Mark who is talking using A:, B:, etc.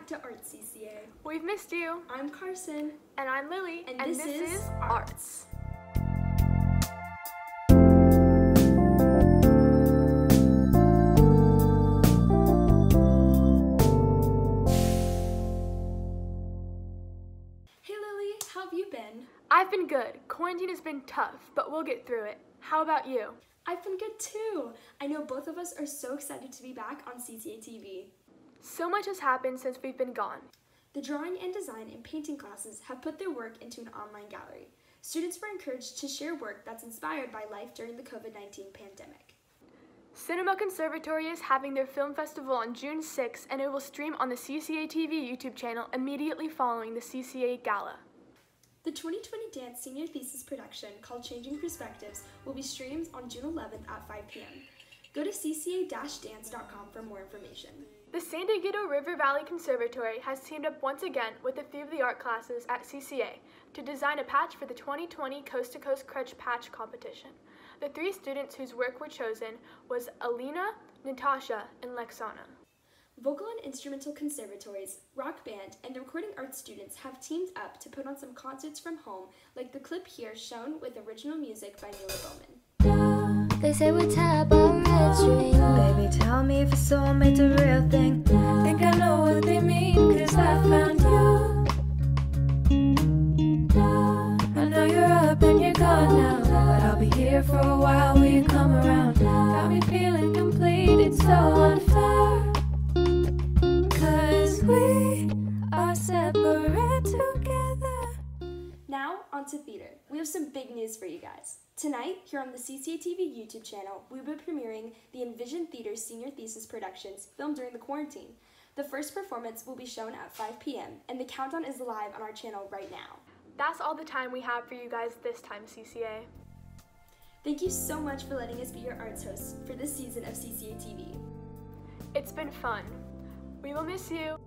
A: back to Arts CCA.
B: We've missed you.
A: I'm Carson.
B: And I'm Lily.
A: And this is
B: Arts.
A: Hey Lily, how have you been?
B: I've been good. Quarantine has been tough, but we'll get through it. How about you?
A: I've been good too. I know both of us are so excited to be back on CCA-TV.
B: So much has happened since we've been gone.
A: The drawing and design and painting classes have put their work into an online gallery. Students were encouraged to share work that's inspired by life during the COVID-19 pandemic.
B: Cinema Conservatory is having their film festival on June 6th, and it will stream on the CCA-TV YouTube channel immediately following the CCA Gala.
A: The 2020 Dance Senior Thesis production called Changing Perspectives will be streamed on June 11th at 5 p.m. Go to cca-dance.com for more information.
B: The San Diego River Valley Conservatory has teamed up once again with a few of the art classes at CCA to design a patch for the 2020 Coast to Coast Crutch Patch Competition. The three students whose work were chosen was Alina, Natasha, and Lexana.
A: Vocal and instrumental conservatories, rock band, and the recording arts students have teamed up to put on some concerts from home, like the clip here shown with original music by Neil Bowman.
C: They say we tie up our red string. Baby, tell me if a soulmate's a real thing. Think I know what they mean, cause I found you. I know you're up and you're gone now, but I'll be here for a while, will you come around? Got me feeling complete, it's so unfair. Cause we are separate together.
A: Now, on to theater. We have some big news for you guys. Tonight, here on the CCA-TV YouTube channel, we will be premiering the Envision Theatre Senior Thesis productions filmed during the quarantine. The first performance will be shown at 5 p.m., and the countdown is live on our channel right now.
B: That's all the time we have for you guys this time, CCA.
A: Thank you so much for letting us be your arts hosts for this season of CCA-TV.
B: It's been fun. We will miss you.